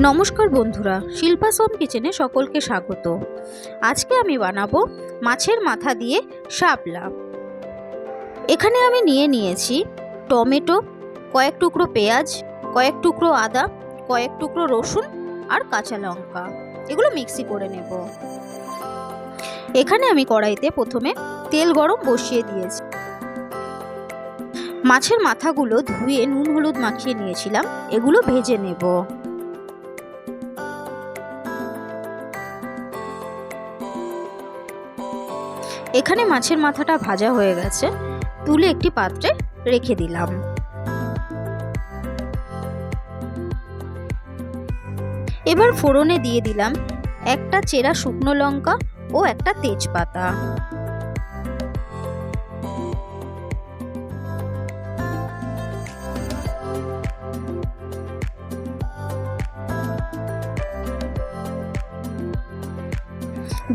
নমস্কার বন্ধুরা, শিল্পাস হোম কিচেনে সকলকে স্বাগত। আজকে আমি বানাবো মাছের মাথা দিয়ে শাপলা। এখানে আমি নিয়েছি টমেটো, কয়েক টুকরো পেঁয়াজ, কয়েক টুকরো আদা, কয়েক টুকরো রসুন আর কাঁচা লঙ্কা। এগুলো মিক্সি করে নেব। এখানে আমি কড়াইতে প্রথমে তেল গরম বসিয়ে দিয়েছি। মাছের মাথাগুলো ধুয়ে নুন হলুদ মাখিয়ে নিয়েছিলাম, এগুলো ভেজে নেব। এখানে মাছের মাথাটা ভাজা হয়ে গেছে, তুলে একটি পাত্রে রেখে দিলাম। এবার ফোড়নে দিয়ে দিলাম একটা চেরা শুকনো লঙ্কা ও একটা তেজপাতা।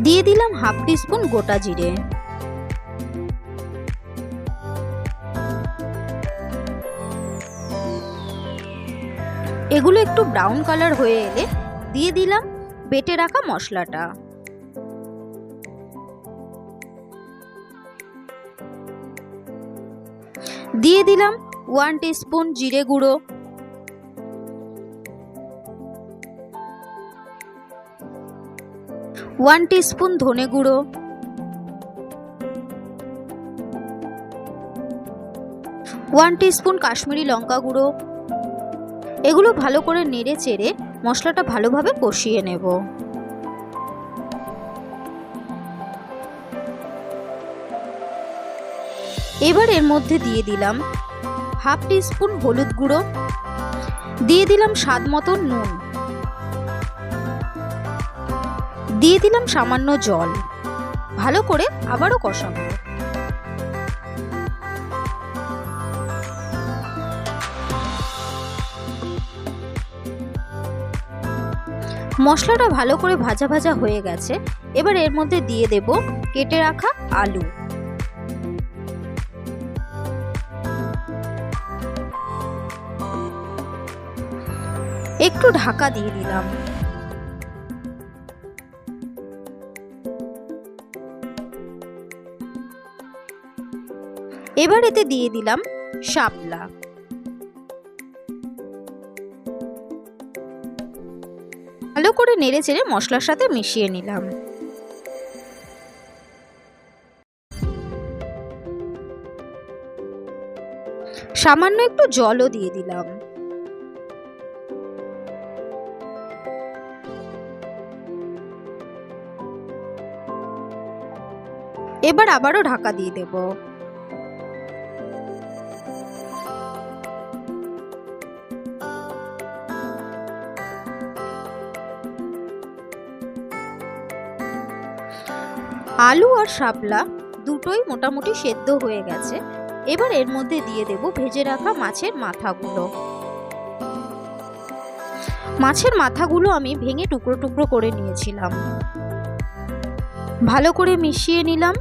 দিয়ে দিলাম হাফ টিস্পুন গোটা জিরে। এগুলো একটু ব্রাউন কালার হয়ে এলে দিয়ে দিলাম বেটে রাখা মশলাটা। দিয়ে দিলাম 1 টিস্পুন জিরে গুঁড়ো, 1 টিস্পুন ধনে গুঁড়ো, 1 টিস্পুন কাশ্মীরি লঙ্কা গুঁড়ো। এগুলো ভালো করে নেড়ে চেড়ে মশলাটা ভালোভাবে কষিয়ে নেব। এবার এর মধ্যে দিয়ে দিলাম হাফ টিস্পুন হলুদ গুঁড়ো, দিয়ে দিলাম স্বাদ মতো নুন, দিয়ে দিলাম সামান্য জল। ভালো করে আবারও কষাবো। মশলাটা ভালো করে ভাজা ভাজা হয়ে গেছে। এবার এর মধ্যে দিয়ে দেব কেটে রাখা আলু। একটু ঢাকা দিয়ে দিলাম। এবার এতে দিয়ে দিলাম শাপলা। ভালো করে নেড়ে চেড়ে মশলার সাথে মিশিয়ে নিলাম। সামান্য একটু জলও দিয়ে দিলাম। এবার আবারও ঢাকা দিয়ে দেব। আলু আর শাপলা দুটোই মোটামুটি সেদ্ধ হয়ে গেছে। এবার এর মধ্যে দিয়ে দেব ভেজে রাখা মাছের মাথাগুলো। মাছের মাথাগুলো আমি ভেঙে টুকরো টুকরো করে নিয়েছিলাম। ভালো করে মিশিয়ে নিলাম।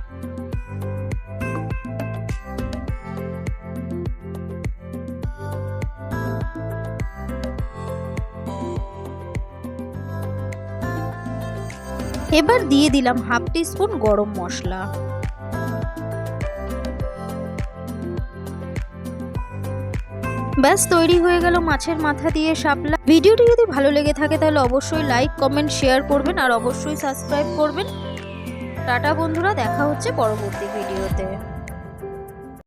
এবার দিয়ে দিলাম হাফ টিস্পুন গরম মশলা। ব্যাস তৈরি হয়ে গেল মাছের মাথা দিয়ে শাপলা। ভিডিওটি যদি ভালো লেগে থাকে তাহলে অবশ্যই লাইক, কমেন্ট, শেয়ার করবেন আর অবশ্যই সাবস্ক্রাইব করবেন। টাটা বন্ধুরা, দেখা হচ্ছে পরবর্তী ভিডিওতে।